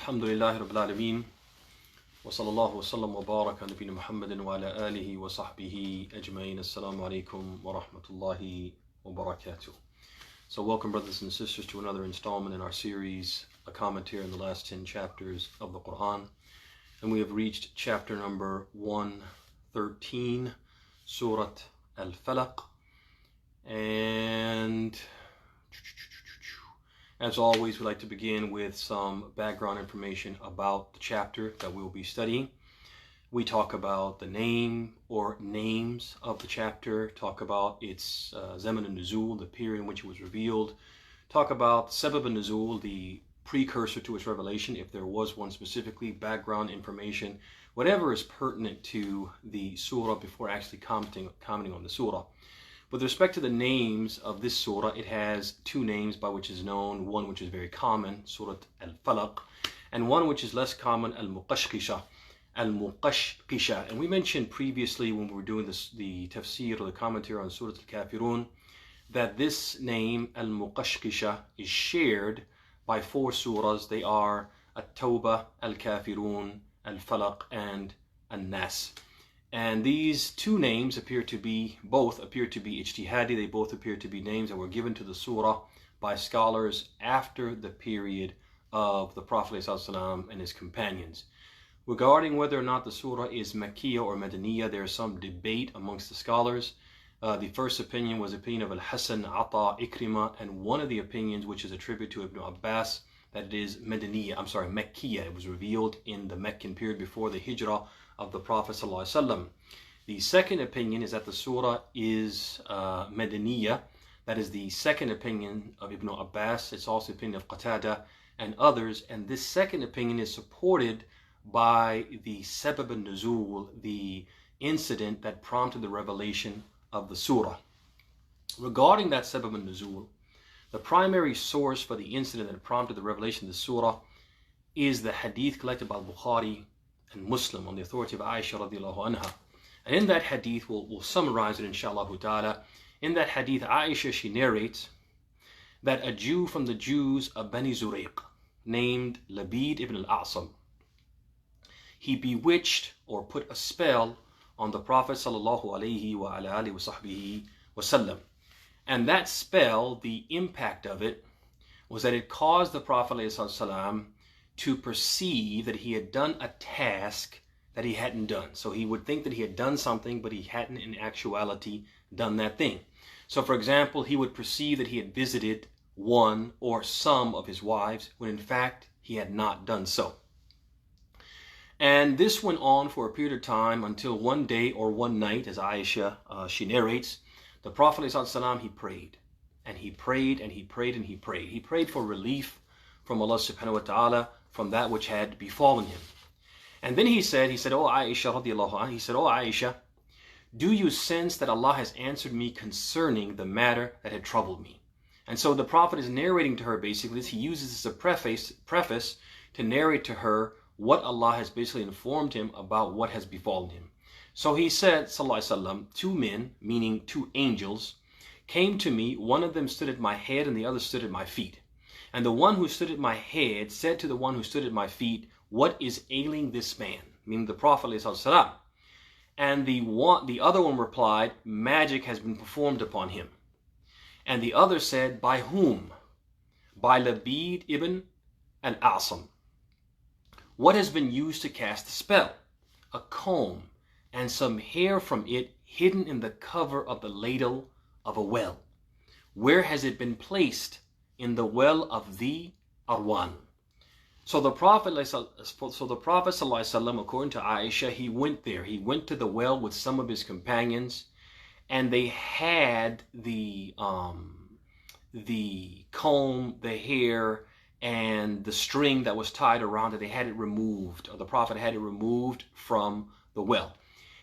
Alhamdulillahi Rabbil Alameen. Wa sallallahu wa sallam wa baraka ala nabiyyina Muhammadin wa ala alihi wa sahbihi ajma'in. Assalamu alaikum wa rahmatullahi wa barakatuh. So welcome, brothers and sisters, to another installment in our series, a commentary on the last 10 chapters of the Qur'an. And we have reached chapter number 113, Surat-Al-Falaq. And as always, we like to begin with some background information about the chapter that we will be studying. We talk about the name or names of the chapter, talk about its Zaman al-Nuzul, the period in which it was revealed, talk about Sabab al-Nuzul, the precursor to its revelation, if there was one specifically, background information, whatever is pertinent to the surah before actually commenting on the surah. With respect to the names of this surah, it has two names by which is known, one which is very common, Surat Al-Falaq, and one which is less common, Al-Muqashqisha. Al-Muqashqisha. And we mentioned previously when we were doing the tafsir or the commentary on Surat Al-Kafirun, that this name, Al-Muqashqisha, is shared by four surahs. They are At-Tawbah, Al-Kafirun, Al-Falaq, and An-Nas. And these two names both appear to be ijtihadi. They both appear to be names that were given to the surah by scholars after the period of the Prophet ﷺ and his companions. Regarding whether or not the surah is Makkiyah or Madaniyah, there is some debate amongst the scholars. The first opinion was the opinion of Al-Hasan, Ata, Ikrimah, and one of the opinions, which is attributed to Ibn Abbas, that it is Makkiyah. It was revealed in the Meccan period before the Hijrah of the Prophet ﷺ. The second opinion is that the surah is Madaniyah. That is the second opinion of Ibn Abbas. It's also the opinion of Qatada and others. And this second opinion is supported by the Sabab al-Nuzul, the incident that prompted the revelation of the surah. Regarding that Sabab al-Nuzul, the primary source for the incident that prompted the revelation of the surah is the hadith collected by Bukhari and Muslim on the authority of Aisha radiallahu anha. And in that hadith, we'll summarize it inshallah ta'ala. In that hadith, Aisha, she narrates that a Jew from the Jews of Bani Zurayq named Labid ibn al-A'sam, he bewitched or put a spell on the Prophet sallallahu alayhi wa ala alihi wa sahbihi wasallam. And that spell, the impact of it was that it caused the Prophet ﷺ to perceive that he had done a task that he hadn't done. So he would think that he had done something, but he hadn't in actuality done that thing. So for example, he would perceive that he had visited one or some of his wives, when in fact he had not done so. And this went on for a period of time until one day or one night, as Aisha, she narrates, the Prophet ﷺ, he prayed. And he prayed and he prayed and he prayed. He prayed for relief from Allah subhanahu wa ta'ala from that which had befallen him. And then he said, oh Aisha radiallahu anha, he said, oh Aisha, do you sense that Allah has answered me concerning the matter that had troubled me? And so the Prophet is narrating to her basically this. He uses this as a preface to narrate to her what Allah has basically informed him about what has befallen him. So he said, sallallahu alaihi wasallam, two men, meaning two angels, came to me. One of them stood at my head and the other stood at my feet. And the one who stood at my head said to the one who stood at my feet, what is ailing this man? Meaning the Prophet ﷺ. And the other one replied, magic has been performed upon him. And the other said, by whom? By Labid ibn al-A'sam. What has been used to cast the spell? A comb and some hair from it hidden in the cover of the ladle of a well. Where has it been placed? In the well of the Arwan. So the Prophet ﷺ, according to Aisha, he went there. He went to the well with some of his companions, and they had the comb, the hair, and the string that was tied around it. They had it removed, or the Prophet had it removed from the well.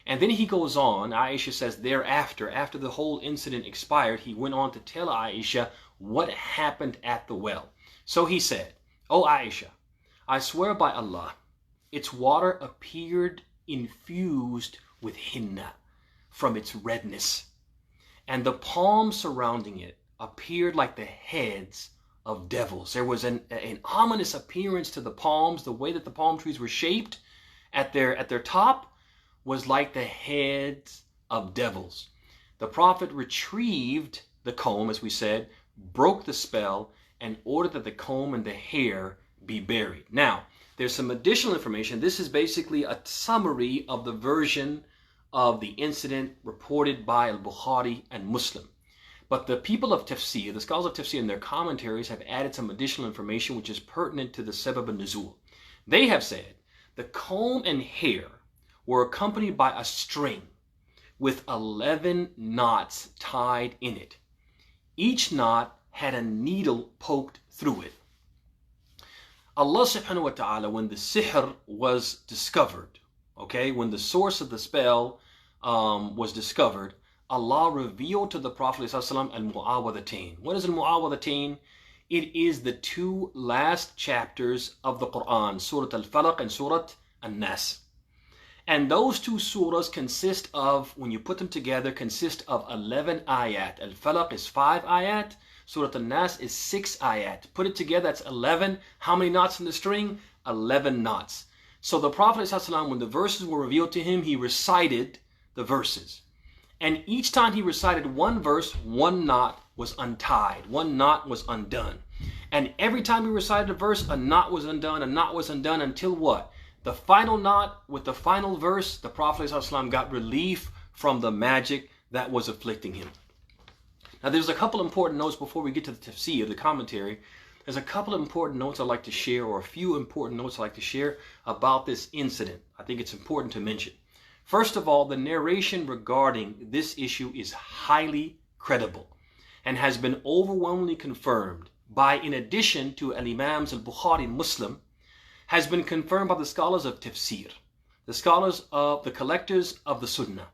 And then he goes on, Aisha says, thereafter, after the whole incident expired, he went on to tell Aisha what happened at the well. So he said, oh Aisha, I swear by Allah, its water appeared infused with henna from its redness, and the palms surrounding it appeared like the heads of devils. There was an ominous appearance to the palms. The way that the palm trees were shaped at their top was like the heads of devils. The prophet retrieved the comb, as we said, broke the spell, and ordered that the comb and the hair be buried. Now, there's some additional information. This is basically a summary of the version of the incident reported by Al-Bukhari and Muslim. But the people of Tafsir, the scholars of Tafsir in their commentaries have added some additional information which is pertinent to the Sabab al-Nuzul. They have said the comb and hair were accompanied by a string with 11 knots tied in it. Each knot had a needle poked through it. Allah subhanahu wa ta'ala, when the sihr was discovered, okay, when the source of the spell was discovered, Allah revealed to the Prophet ﷺ al-Mu'awwadatain. What is al-Mu'awwadatain? It is the two last chapters of the Qur'an, Suratul-Falaq and Surah-An-Nas. And those two surahs consist of, when you put them together, consist of 11 ayat. Al-Falaq is 5 ayat. Surah An-Nas is 6 ayat. Put it together, that's 11. How many knots in the string? 11 knots. So the Prophet ﷺ, when the verses were revealed to him, he recited the verses. And each time he recited one verse, one knot was untied. One knot was undone. And every time he recited a verse, a knot was undone, a knot was undone until what? The final knot with the final verse, the Prophet ﷺ got relief from the magic that was afflicting him. Now there's a couple important notes before we get to the tafsir, the commentary. There's a couple of important notes I'd like to share, or a few important notes I'd like to share about this incident. I think it's important to mention. First of all, the narration regarding this issue is highly credible and has been overwhelmingly confirmed by, in addition to Al-Imams Al-Bukhari and Muslim, has been confirmed by the scholars of tafsir, the scholars of the collectors of the Sunnah,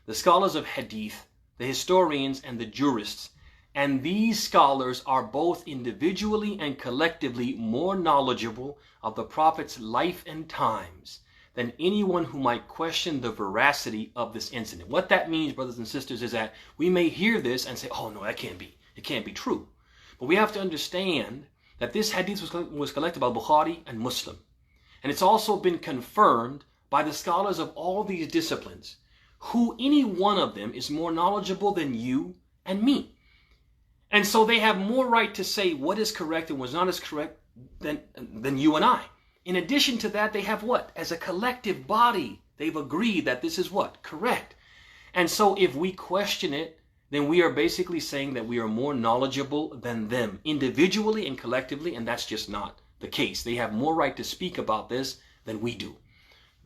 the scholars of Hadith, the historians and the jurists. And these scholars are both individually and collectively more knowledgeable of the Prophet's life and times than anyone who might question the veracity of this incident. What that means, brothers and sisters, is that we may hear this and say, oh no, that can't be. It can't be true. But we have to understand that this hadith was collected by Bukhari and Muslim. And it's also been confirmed by the scholars of all these disciplines, who any one of them is more knowledgeable than you and me. And so they have more right to say what is correct and was not as correct than you and I. In addition to that, they have what? As a collective body, they've agreed that this is what? Correct. And so if we question it, then we are basically saying that we are more knowledgeable than them, individually and collectively, and that's just not the case. They have more right to speak about this than we do.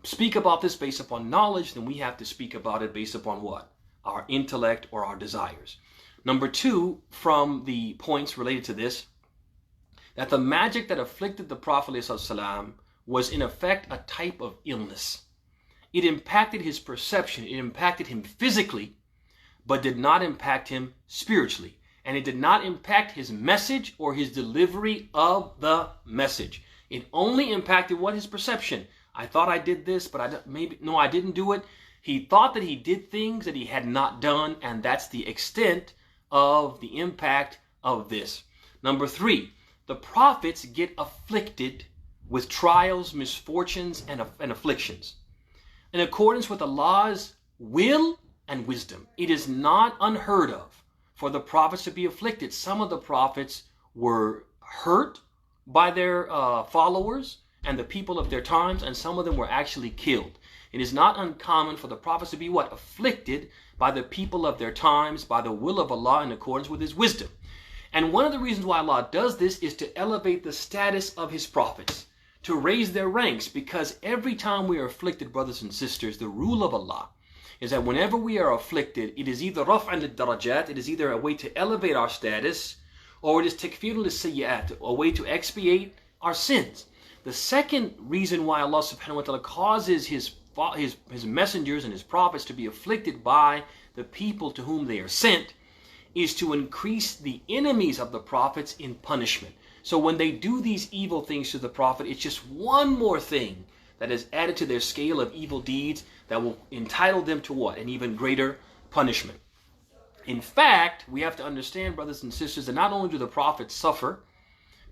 Speak about this based upon knowledge, then we have to speak about it based upon what? Our intellect or our desires. Number two, from the points related to this, that the magic that afflicted the Prophet ﷺ was in effect a type of illness. It impacted his perception, it impacted him physically, but did not impact him spiritually. And it did not impact his message or his delivery of the message. It only impacted what? His perception. I thought I did this, but I didn't do it. He thought that he did things that he had not done, and that's the extent of the impact of this. Number three, the prophets get afflicted with trials, misfortunes, and afflictions in accordance with Allah's will and wisdom. It is not unheard of for the prophets to be afflicted. Some of the prophets were hurt by their followers and the people of their times, and some of them were actually killed. It is not uncommon for the prophets to be what? Afflicted by the people of their times, by the will of Allah in accordance with His wisdom. And one of the reasons why Allah does this is to elevate the status of His prophets, to raise their ranks, because every time we are afflicted, brothers and sisters, the rule of Allah is that whenever we are afflicted, it is either raf'an lid-darajat, it is either a way to elevate our status, or it is takfirun lis-sayyi'at, a way to expiate our sins. The second reason why Allah subhanahu wa ta'ala causes His messengers and His prophets to be afflicted by the people to whom they are sent is to increase the enemies of the prophets in punishment. So when they do these evil things to the prophet, it's just one more thing that is added to their scale of evil deeds that will entitle them to what? An even greater punishment. In fact, we have to understand, brothers and sisters, that not only do the prophets suffer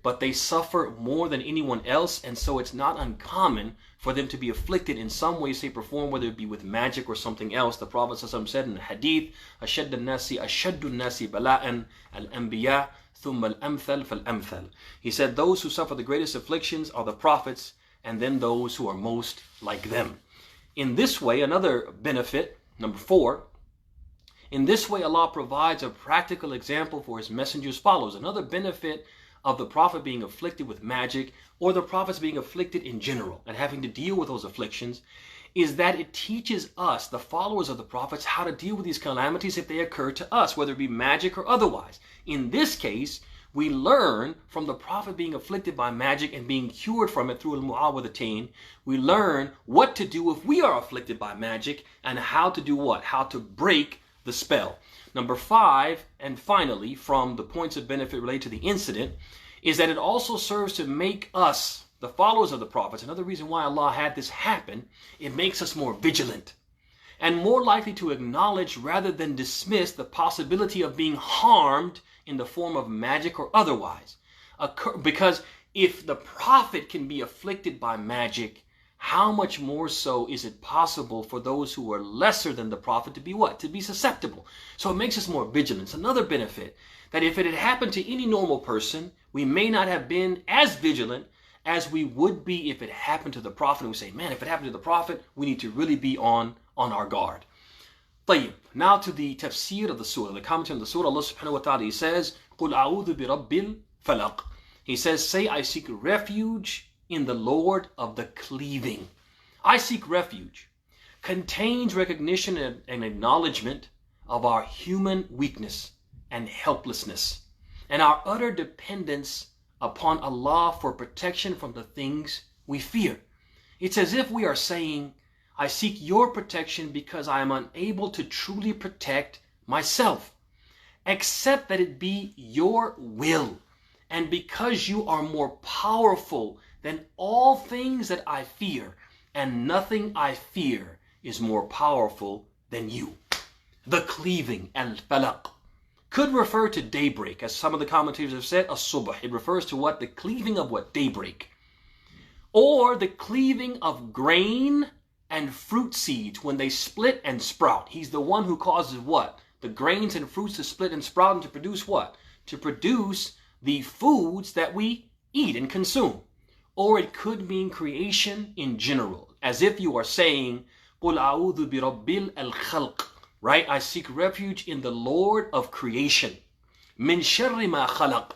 but they suffer more than anyone else, and so it's not uncommon for them to be afflicted in some way, shape, or form, whether it be with magic or something else. The Prophet ﷺ said in the hadith, أَشَدُّ النَّاسِ بَلَاءً الْأَنْبِيَاء ثُمَّ الْأَمْثَلْ فَالْأَمْثَلْ. He said, those who suffer the greatest afflictions are the prophets, and then those who are most like them. In this way, another benefit, number 4, in this way Allah provides a practical example for His messengers follows. Another benefit of the Prophet being afflicted with magic, or the prophets being afflicted in general and having to deal with those afflictions, is that it teaches us, the followers of the prophets, how to deal with these calamities if they occur to us, whether it be magic or otherwise. In this case, we learn from the Prophet being afflicted by magic and being cured from it through al-mu'awwidhatayn. We learn what to do if we are afflicted by magic, and how to do what? How to break the spell. Number 5, and finally, from the points of benefit related to the incident, is that it also serves to make us, the followers of the prophets, another reason why Allah had this happen, it makes us more vigilant and more likely to acknowledge rather than dismiss the possibility of being harmed in the form of magic or otherwise. Because if the prophet can be afflicted by magic, how much more so is it possible for those who are lesser than the prophet to be what? To be susceptible. So it makes us more vigilant. It's another benefit, that if it had happened to any normal person, we may not have been as vigilant as we would be if it happened to the prophet. And we say, man, if it happened to the prophet, we need to really be on our guard. طيب, now to the tafsir of the surah, the commentary of the surah. Allah subhanahu wa ta'ala, He says, قُلْ أَعُوذُ بِرَبِّ الْفَلَقِ. He says, say, I seek refuge in the Lord of the cleaving. I seek refuge contains recognition and acknowledgement of our human weakness and helplessness, and our utter dependence upon Allah for protection from the things we fear. It's as if we are saying, I seek your protection because I am unable to truly protect myself, except that it be your will, and because you are more powerful than all things that I fear, and nothing I fear is more powerful than you. The cleaving, al-falaq, could refer to daybreak, as some of the commentators have said, as-subh. It refers to what? The cleaving of what? Daybreak. Or the cleaving of grain and fruit seeds when they split and sprout. He's the one who causes what? The grains and fruits to split and sprout, and to produce what? To produce the foods that we eat and consume. Or it could mean creation in general, as if you are saying, قُلْ أَعُوذُ بِرَبِّ الْخَلْقِ, right? I seek refuge in the Lord of creation. مِنْ شَرِّ مَا خَلَقْ,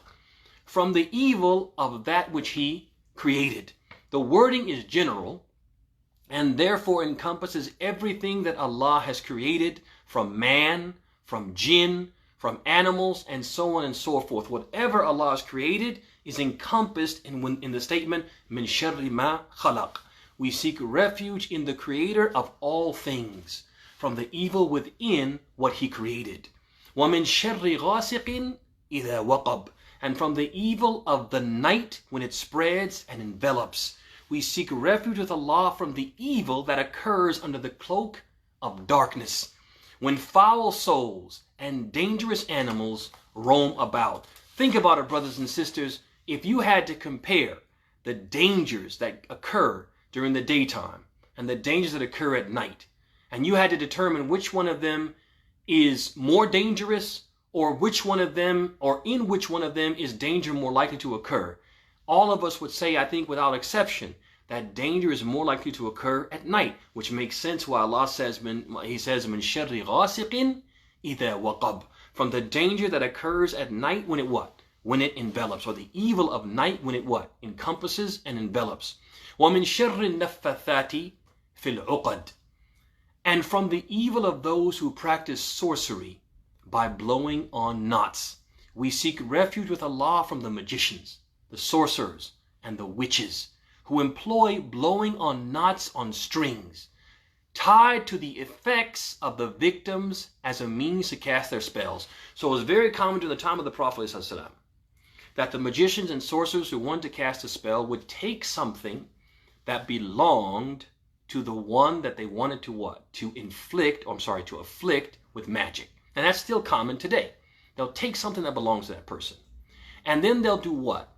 from the evil of that which He created. The wording is general, and therefore encompasses everything that Allah has created, from man, from jinn, from animals, and so on and so forth. Whatever Allah has created is encompassed in the statement, min sharri ma khalaq. We seek refuge in the Creator of all things, from the evil within what He created. Wa min sharri ghasiqin idha waqab, and from the evil of the night when it spreads and envelops. We seek refuge with Allah from the evil that occurs under the cloak of darkness, when foul souls and dangerous animals roam about. Think about it, brothers and sisters. If you had to compare the dangers that occur during the daytime and the dangers that occur at night, and you had to determine which one of them is more dangerous, or which one of them, or in which one of them is danger more likely to occur, all of us would say, I think without exception, that danger is more likely to occur at night, which makes sense why Allah says, He says, min sharri ghasiqin idha waqab, from the danger that occurs at night when it what? When it envelops, or the evil of night when it what? Encompasses and envelops. Wa min sharri naffathati fil uqad, and from the evil of those who practice sorcery by blowing on knots. We seek refuge with Allah from the magicians, the sorcerers, and the witches, who employ blowing on knots on strings, tied to the effects of the victims as a means to cast their spells. So it was very common during the time of the Prophet ﷺ that the magicians and sorcerers who wanted to cast a spell would take something that belonged to the one that they wanted to what? To afflict with magic. And that's still common today. They'll take something that belongs to that person, and then they'll do what?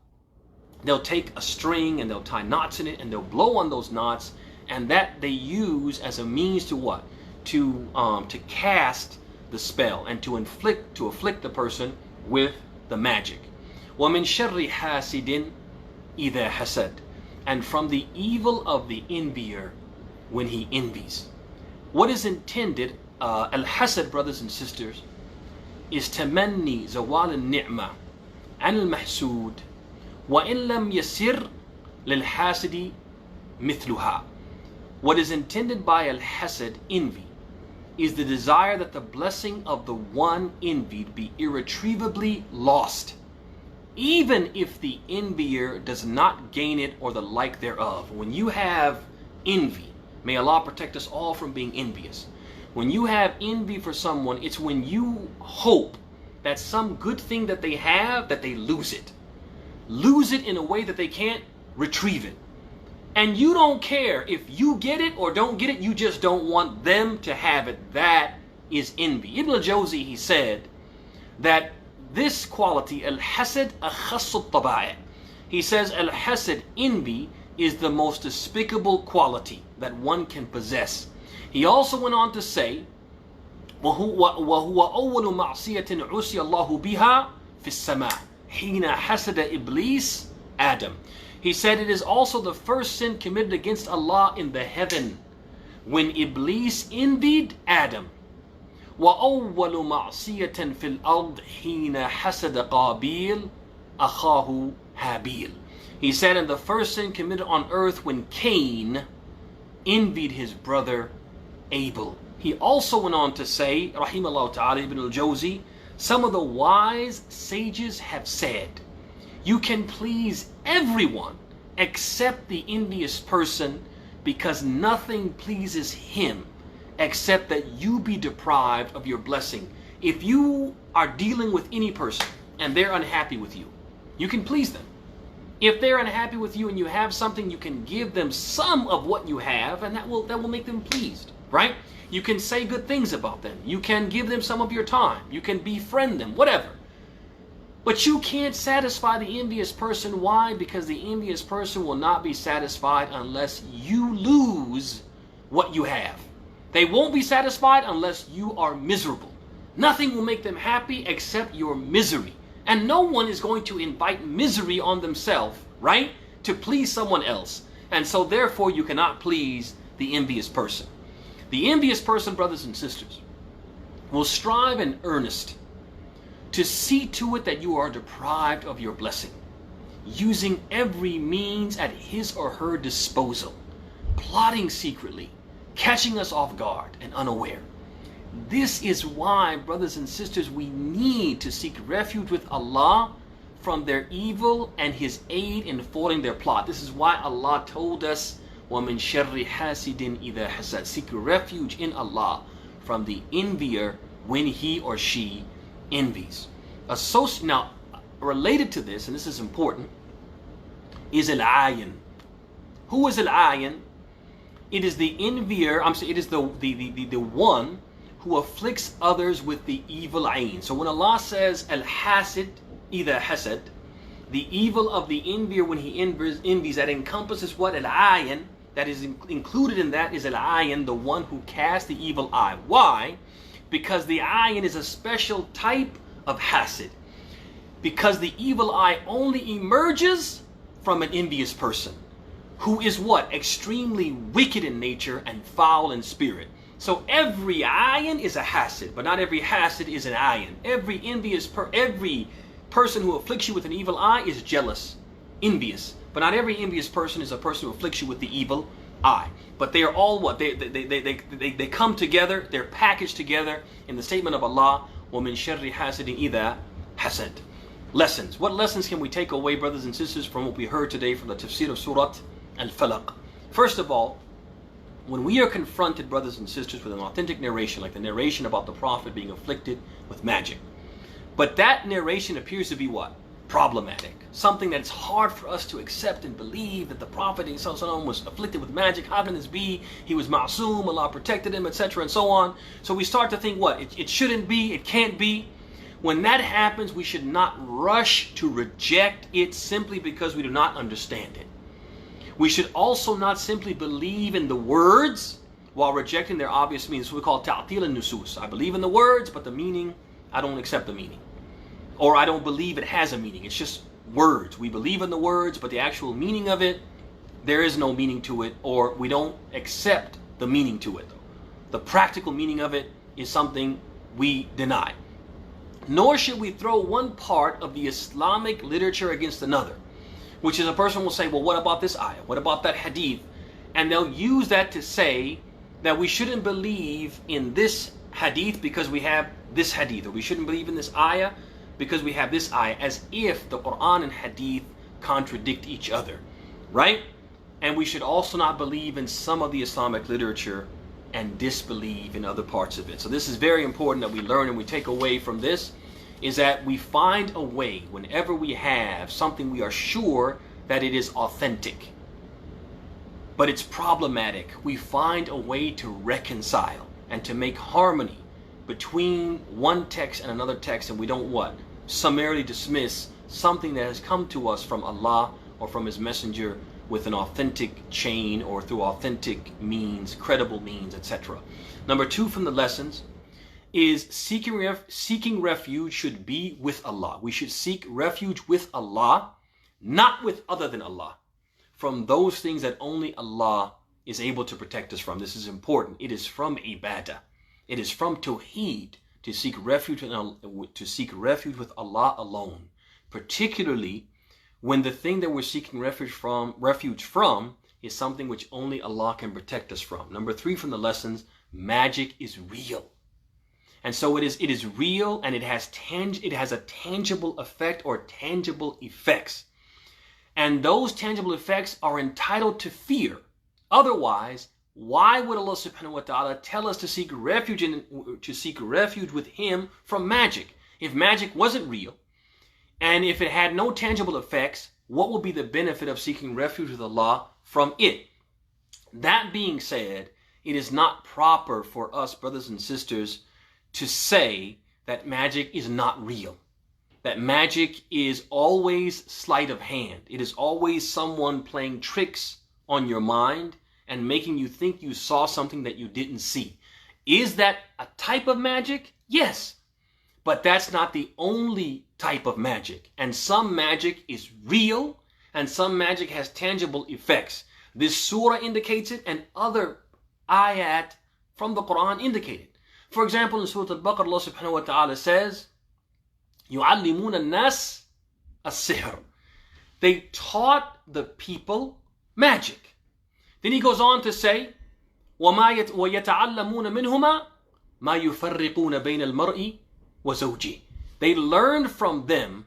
they'll take a string and they'll tie knots in it and they'll blow on those knots, and that they use as a means to what? To cast the spell and to afflict the person with the magic. وَمِن شَرِّ حَاسِدٍ إِذَا حَسَدٍ, and from the evil of the envier when he envies. What is intended, al-hasad, brothers and sisters, is tamanni zawal al-ni'mah an al-mahsud wa in lam yasir lil-hasidi mithluha. What is intended by al-hasad, envy, is the desire that the blessing of the one envied be irretrievably lost, even if the envier does not gain it or the like thereof. When you have envy, may Allah protect us all from being envious. When you have envy for someone, it's when you hope that some good thing that they have, that they lose it. Lose it in a way that they can't retrieve it. And you don't care if you get it or don't get it, you just don't want them to have it. That is envy. Ibn al-Jawzi, he said that this quality, al-hasad akhassu al-taba'i', he says al-hasad, envy, is the most despicable quality that one can possess. He also went on to say, وَهُوَ أَوَّلُ مَعْصِيَةٍ عُصِيَ اللَّهُ بِهَا فِي السَّمَاءِ حِينَ حَسَدَ إِبْلِيسَ Adam. He said it is also the first sin committed against Allah in the heaven, when Iblis envied Adam. وَأَوَّلُ مَعْصِيَةٍ فِي الْأَرْضِ حِينَ حَسَدَ قَابِيلَ أَخَاهُ هَابِيلَ. He said, and the first sin committed on earth when Cain envied his brother Abel. He also went on to say, rahimahullah ta'ala, Ibn al-Jawzi, some of the wise sages have said, you can please everyone except the envious person, because nothing pleases him except that you be deprived of your blessing. If you are dealing with any person and they're unhappy with you, you can please them. If they're unhappy with you and you have something, you can give them some of what you have, and that will make them pleased, right? You can say good things about them. You can give them some of your time. You can befriend them, whatever. But you can't satisfy the envious person. Why? Because the envious person will not be satisfied unless you lose what you have. They won't be satisfied unless you are miserable. Nothing will make them happy except your misery. And no one is going to invite misery on themselves, right, to please someone else. And so therefore you cannot please the envious person. The envious person, brothers and sisters, will strive in earnest to see to it that you are deprived of your blessing, using every means at his or her disposal, plotting secretly, catching us off guard and unaware. This is why, brothers and sisters, we need to seek refuge with Allah from their evil and His aid in foiling their plot. This is why Allah told us, وَمِن شَرِّ حَاسِدٍ إِذَا حَسَدٍ. Seek refuge in Allah from the envier when he or she envies. Now, related to this, and this is important, is al-ayin. Who is al-ayin? It is the envier, it is the one who afflicts others with the evil ayn. So when Allah says al-hasid, إِذَا hasad, the evil of the envier when he envies, that encompasses what? Al-ayin. That is included in that is al-ayin, the one who casts the evil eye. Why? Because the ayin is a special type of hasid. Because the evil eye only emerges from an envious person, who is what? Extremely wicked in nature and foul in spirit. So every ayin is a hasid, but not every hasid is an ayin. Every person who afflicts you with an evil eye is jealous, envious. But not every envious person is a person who afflicts you with the evil eye. But they are all what? They come together, they're packaged together in the statement of Allah, وَمِن شَرِّ حَاسِدٍ إِذَا حَسَدٍ. Lessons. What lessons can we take away, brothers and sisters, from what we heard today from the tafsir of Suratul-Falaq? First of all, when we are confronted, brothers and sisters, with an authentic narration, like the narration about the Prophet being afflicted with magic, but that narration appears to be what? Problematic. Something that's hard for us to accept and believe, that the Prophet was afflicted with magic. How can this be? He was ma'soom, Allah protected him, etc. and so on. So we start to think what? It shouldn't be, it can't be. When that happens, we should not rush to reject it simply because we do not understand it. We should also not simply believe in the words while rejecting their obvious meaning. So we call ta'til al-nusus. I believe in the words, but the meaning, I don't accept the meaning. Or I don't believe it has a meaning. It's just words. We believe in the words, but the actual meaning of it, there is no meaning to it, or we don't accept the meaning to it. The practical meaning of it is something we deny. Nor should we throw one part of the Islamic literature against another, which is a person will say, well, what about this ayah? What about that hadith? And they'll use that to say that we shouldn't believe in this hadith because we have this hadith, or we shouldn't believe in this ayah because we have this ayah, as if the Qur'an and hadith contradict each other, right? And we should also not believe in some of the Islamic literature and disbelieve in other parts of it. So this is very important that we learn and we take away from this, is that we find a way whenever we have something we are sure that it is authentic, but it's problematic, we find a way to reconcile and to make harmony between one text and another text, and we don't what? Summarily dismiss something that has come to us from Allah or from His Messenger with an authentic chain or through authentic means, credible means, etc. Number 2 from the lessons is seeking refuge should be with Allah. We should seek refuge with Allah, not with other than Allah, from those things that only Allah is able to protect us from. This is important. It is from ibadah. It is from tawheed to seek refuge with Allah alone, particularly when the thing that we're seeking refuge from is something which only Allah can protect us from. Number 3 from the lessons, magic is real. And so it is real, and it has a tangible effect or tangible effects. And those tangible effects are entitled to fear. Otherwise, why would Allah subhanahu wa ta'ala tell us to seek refuge with Him from magic? If magic wasn't real, and if it had no tangible effects, what would be the benefit of seeking refuge with Allah from it? That being said, it is not proper for us, brothers and sisters, to say that magic is not real. That magic is always sleight of hand. It is always someone playing tricks on your mind and making you think you saw something that you didn't see. Is that a type of magic? Yes. But that's not the only type of magic. And some magic is real, and some magic has tangible effects. This surah indicates it, and other ayat from the Qur'an indicate it. For example, in Suratul-Falaq, Allah subhanahu wa ta'ala says, يُعَلِّمُونَ النَّاسِ السِّحْرَ. They taught the people magic. Then He goes on to say, وَيَتَعَلَّمُونَ مِنْهُمَا مَا يُفَرِّقُونَ بَيْنَ الْمَرْءِ وَزَوْجِهِ. They learned from them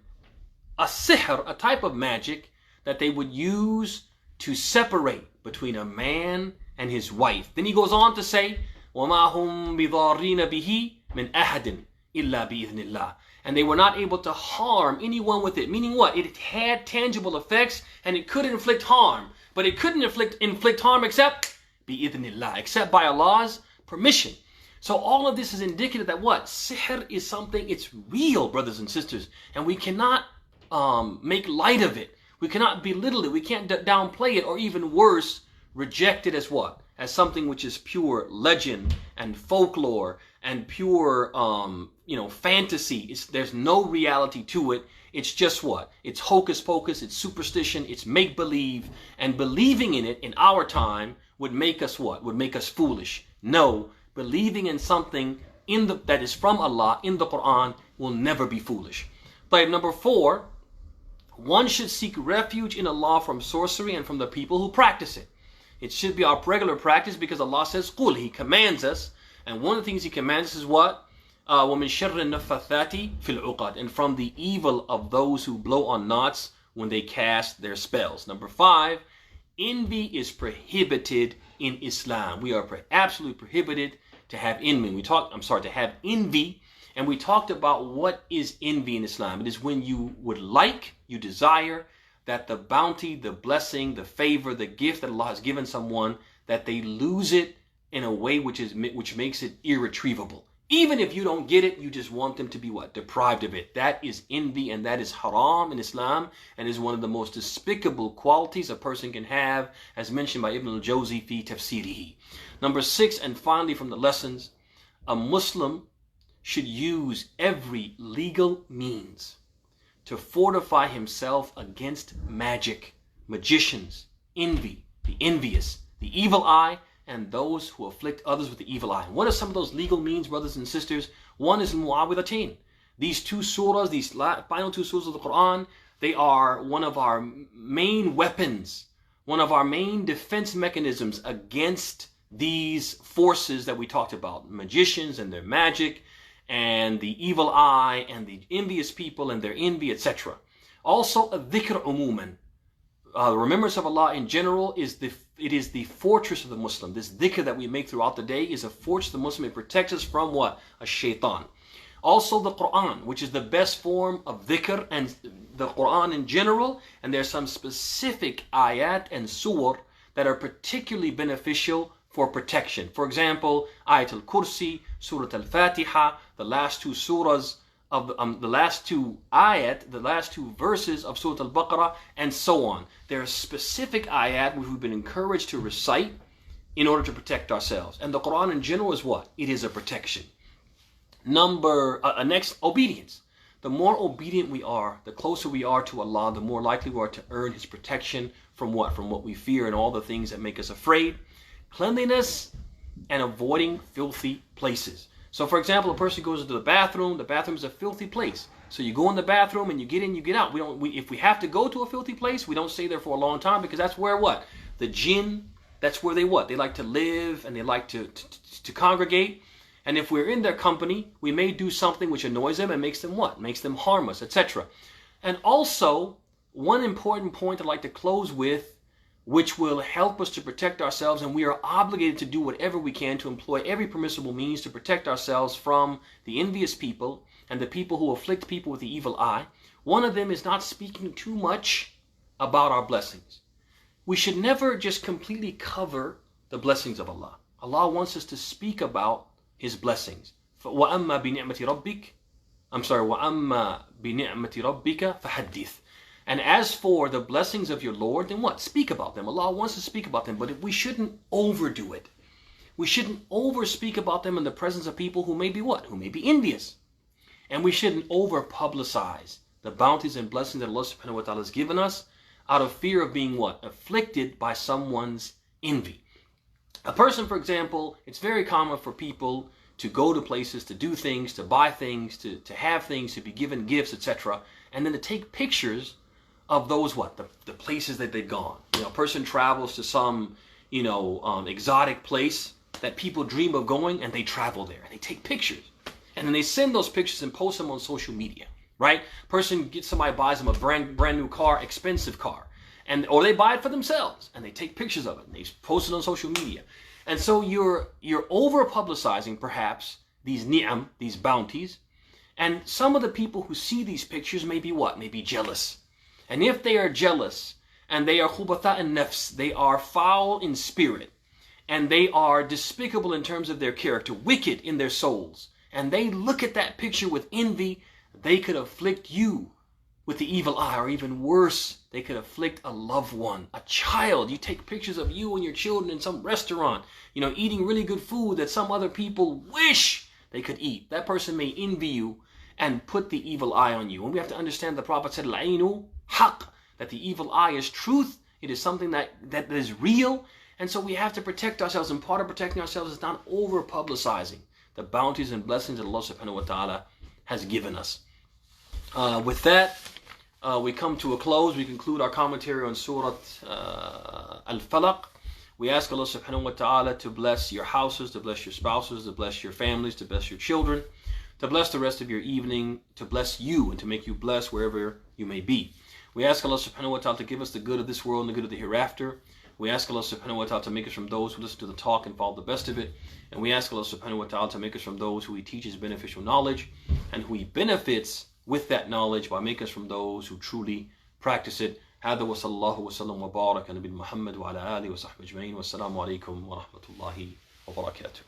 a sihr, a type of magic that they would use to separate between a man and his wife. Then He goes on to say, وَمَا هُمْ بِضَارِّينَ بِهِ مِنْ أَحَدٍ إِلَّا بِإِذْنِ اللَّهِ. And they were not able to harm anyone with it. Meaning what? It had tangible effects, and it could inflict harm. But it couldn't inflict harm except بِإِذْنِ اللَّهِ, except by Allah's permission. So all of this is indicative that what? Sihr is something, it's real, brothers and sisters. And we cannot make light of it. We cannot belittle it. We can't downplay it, or even worse, reject it as what? As something which is pure legend and folklore and pure, fantasy. There's no reality to it. It's just what? It's hocus pocus, it's superstition, it's make-believe. And believing in it in our time would make us what? Would make us foolish. No, believing in something that is from Allah in the Qur'an will never be foolish. But number 4, one should seek refuge in Allah from sorcery and from the people who practice it. It should be our regular practice because Allah says, قُل, He commands us. And one of the things He commands us is what? وَمِن شَرِّ النَّفَّثَاتِ فِي الْعُقَدِ. And from the evil of those who blow on knots when they cast their spells. Number 5, envy is prohibited in Islam. We are absolutely prohibited to have envy. To have envy. And we talked about what is envy in Islam. It is when you you desire that the bounty, the blessing, the favor, the gift that Allah has given someone, that they lose it in a way which makes it irretrievable. Even if you don't get it, you just want them to be what? Deprived of it. That is envy, and that is haram in Islam, and is one of the most despicable qualities a person can have, as mentioned by Ibn al-Jawzi fi tafsirihi. Number 6, and finally from the lessons, a Muslim should use every legal means to fortify himself against magic, magicians, envy, the envious, the evil eye, and those who afflict others with the evil eye. What are some of those legal means, brothers and sisters? One is Mu'awwidhatain. These 2 surahs, these final 2 surahs of the Qur'an, they are one of our main weapons, one of our main defense mechanisms against these forces that we talked about, magicians and their magic, and the evil eye, and the envious people and their envy, etc. Also, a dhikr umuman. The remembrance of Allah in general is the fortress of the Muslim. This dhikr that we make throughout the day is a fortress of the Muslim. It protects us from what? A shaitan. Also the Qur'an, which is the best form of dhikr, and the Qur'an in general. And there's some specific ayat and surah that are particularly beneficial for protection. For example, Ayat al-Kursi, Suratul-Fatiha, the last 2 surahs of the last 2 ayat, the last 2 verses of Surah Al-Baqarah, and so on. There are specific ayat which we've been encouraged to recite in order to protect ourselves. And the Quran in general is what? It is a protection. Next, obedience. The more obedient we are, the closer we are to Allah, the more likely we are to earn His protection from what? From what we fear and all the things that make us afraid. Cleanliness and avoiding filthy places. So for example, a person goes into the bathroom is a filthy place. So you go in the bathroom and you get in, you get out. If we have to go to a filthy place, we don't stay there for a long time, because that's where what? The jinn, that's where they what? They like to live, and they like to congregate. And if we're in their company, we may do something which annoys them and makes them what? Makes them harm us, etc. And also, one important point I'd like to close with, which will help us to protect ourselves, and we are obligated to do whatever we can to employ every permissible means to protect ourselves from the envious people and the people who afflict people with the evil eye. One of them is not speaking too much about our blessings. We should never just completely cover the blessings of Allah. Allah wants us to speak about His blessings. وَأَمَّا بِنِعْمَةِ رَبِّكَ وَأَمَّا بِنِعْمَةِ رَبِّكَ فَحَدِّثْ. And as for the blessings of your Lord, then what? Speak about them. Allah wants to speak about them, but we shouldn't overdo it. We shouldn't over speak about them in the presence of people who may be what? Who may be envious. And we shouldn't over publicize the bounties and blessings that Allah subhanahu wa ta'ala has given us out of fear of being what? Afflicted by someone's envy. A person, for example, it's very common for people to go to places, to do things, to buy things, to have things, to be given gifts, etc. And then to take pictures of those what? The places that they've gone. You know, a person travels to some, exotic place that people dream of going, and they travel there and they take pictures. And then they send those pictures and post them on social media, right? Somebody buys them a brand new car, expensive car, or they buy it for themselves and they take pictures of it and they post it on social media. And so you're over publicizing perhaps these ni'am, these bounties, and some of the people who see these pictures may be what? May be jealous. And if they are jealous, and they are khubatha and nafs, they are foul in spirit, and they are despicable in terms of their character, wicked in their souls, and they look at that picture with envy, they could afflict you with the evil eye, or even worse, they could afflict a loved one, a child. You take pictures of you and your children in some restaurant, eating really good food that some other people wish they could eat. That person may envy you and put the evil eye on you. And we have to understand the Prophet said, Al-ainu haq, that the evil eye is truth. It is something that is real. And so we have to protect ourselves. And part of protecting ourselves is not over publicizing the bounties and blessings that Allah subhanahu wa ta'ala has given us. With that, we come to a close. We conclude our commentary on Al-Falaq. We ask Allah subhanahu wa ta'ala to bless your houses, to bless your spouses, to bless your families, to bless your children, to bless the rest of your evening, to bless you, and to make you blessed wherever you may be. We ask Allah subhanahu wa ta'ala to give us the good of this world and the good of the hereafter. We ask Allah subhanahu wa ta'ala to make us from those who listen to the talk and follow the best of it. And we ask Allah subhanahu wa ta'ala to make us from those who He teaches beneficial knowledge and who He benefits with that knowledge by making us from those who truly practice it. هذا وصلى الله وسلم وبارك على نبينا محمد وعلى آله وصحبه أجمعين والسلام عليكم ورحمة الله وبركاته.